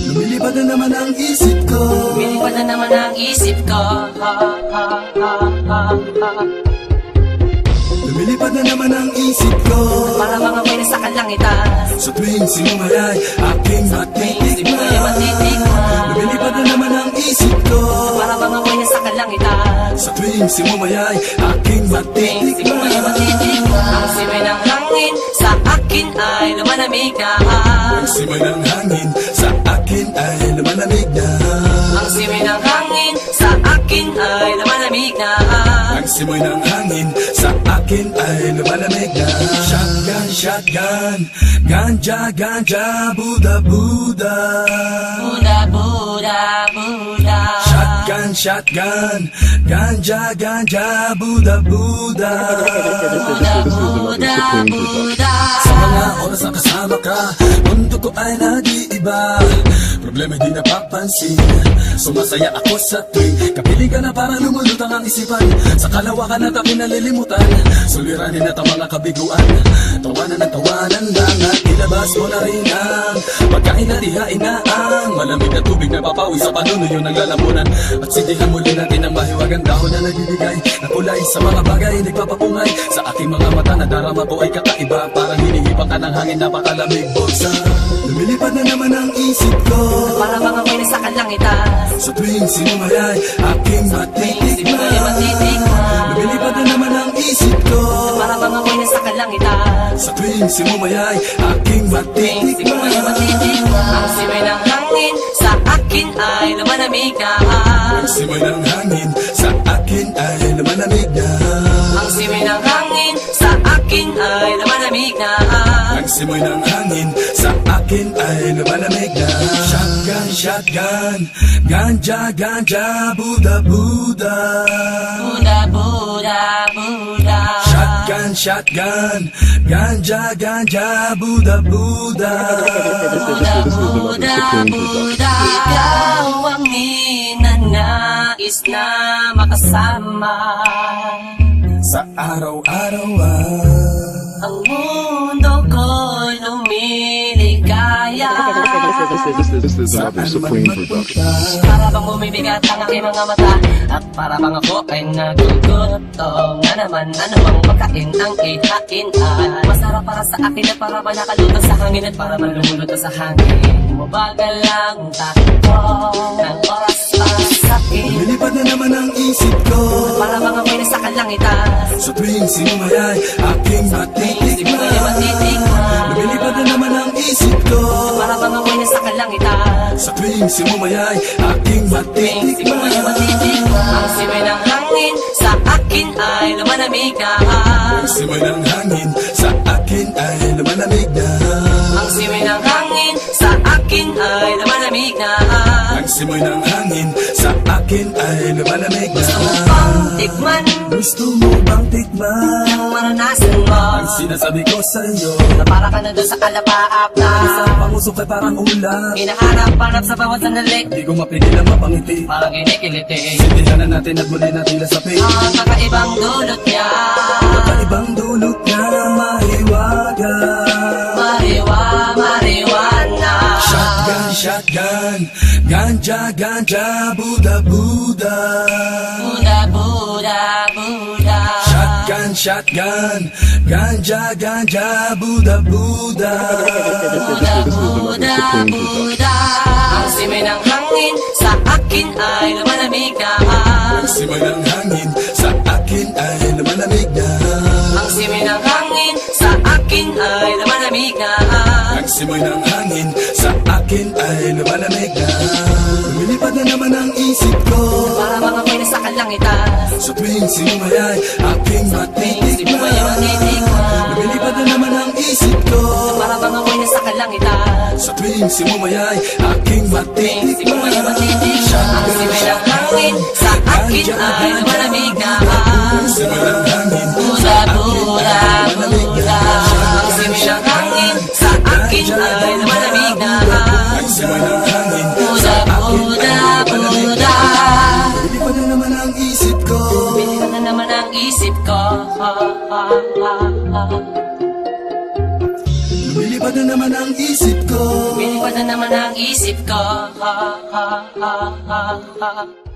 Lumilipad na naman ang isip ko. Lumilipad na naman ang isip ko. Lumilipad na naman ang isip ko. Para mga may nasa kalangitan. Sa tuwing sinumayay aking matitikman. Lumilipad na naman ang isip ko. Para mga may nasa kalangitan. Sa tuwing sinumayay aking matitikman. Ang simay ng hangin sa akin ay lumalamig na. Ang simay ng hangin sa akin ay lumalamig na. Ang simay ng hangin sa akin ay lumalamig na. Ang simoy ng hangin sa akin ay lumalamig na. Shotgun, shotgun, ganja, ganja, Buddha, Buddha. Buddha, Buddha, Buddha. Shotgun, shotgun, ganja, ganja, Buddha, Buddha. Buddha, Buddha, Buddha. Sa mga oras na kasama ka, mundo ko ay nag-iiba. Problema di napapansin. Sumasaya ako sa tuwing kapiling ka na para lumulutang ang isipan. Sa kalawakan at ako'y nalilimutan. Suliranin at ang mga kabiguan. Tawanan at tawanan lang at ilabas mo na rin ang pagkain at ihain na ang malamig na tubig na papawi sa panunuyo ng lalamunan. At sindihan muli natin ang mahiwagang dahon na nagbibigay na kulay sa mga bagay nagpapapungay. Sa aking mga mata na darama ko ay kakaiba. Parang hinihipan ka ng hangin, napakalamig bulsa. Lumilipad na naman ang isip ko. Para mga may nasa kalangitan. Sa tuwing sinumayay aking matitikman. Lumilipad na naman ang isip ko. Para mga may nasa kalangitan. Sa tuwing sinumayay aking matitikman. Ang simay ng hangin sa akin ay lumalamig na. Ang simay ng hangin sa akin ay lumalamig na. Ang simay ng hangin sa akin ay lumalamig na. Ang simoy ng hangin sa akin ay lumalamig na. Shotgun, shotgun, ganja, ganja, Buddha, Buddha. Buddha, Buddha, Buddha. Shotgun, shotgun, ganja, ganja, Buddha, Buddha. Buddha, Buddha, Buddha. Ikaw ang ninanais na makasama. Sa araw-araw Ang mundo ko'y lumiligaya. This is another Supreme production. Para bang bumibigat ang aking mga mata. At para bang ako ay nagugutom na naman. Ano bang pagkain ang ihain ay masarap para sa akin at para ba nakalutang sa hangin at para man lumulutang sa hangin. Mabagal lang takbo ng oras para sa akin. lumilipad na naman ang isip ko. Para bang ako'y nasa kalangitan. Sa tuwing sinumayay aking matitikman. Lumilipad na naman ang isip ko. Para bang ako'y nasa kalangitan. Sa tuwing sinumayay aking matitikman. Ang simay ng hangin sa akin ay lumalamig na. Ang simoy ng hangin sa akin ay lumalamig na. Ang simay ng hangin sa akin ay lumalamig na. Ang simoy ng hangin sa akin ay lumalamig na. Gusto mo bang tikman Gusto mo bang tikman ang maranasan mo? ang sinasabi ko sa iyo? Na para ka na doon sa alapaap na Sa pangusok ay parang ulan. hinaharap-harap sa bawat sandali. Di ko mapigilan mapangiti. Parang kinikiliti. Sindihan na natin at muli na tila sa pig. Ang kakaibang dulot niya. Kakaibang dulot na mahiwaga. Mariwana. Shotgun, shotgun, ganja, ganja, Buddha, Buddha. Buddha, Buddha, Buddha. Shotgun, shotgun, ganja, ganja, Buddha, Buddha. Buddha, Buddha, Buddha. Ang simay ng hangin sa akin ay lumalamig na. Ang simoy ng hangin sa akin ay lumalamig na. Ang simay ng hangin sa akin ay lumalamig na. Ang simoy ng hangin sa akin ay lumalamig na. Lumilipad na naman ang isip ko. Para mga may nasa kalangitan. Sa tuwing sinumayay aking matitikman. Lumilipad na naman ang isip ko. Para mga may nasa kalangitan. Sa tuwing sinumayay aking matitikman. Ang simay ng hangin sa akin ay lumalamig na. Ang simoy ng hangin Buddha, Buddha, Buddha. Ang simay ng hangin sa akin ay lumalamig na. ang simoy ng hangin Buddha, Buddha, Buddha. lumilipad na naman ang isip ko. Binigyan na naman ang isip ko. Lumilipad Lumilipad na naman ang isip ko. Lumilipad na naman ang isip ko. Ha, ha, ha, ha, ha.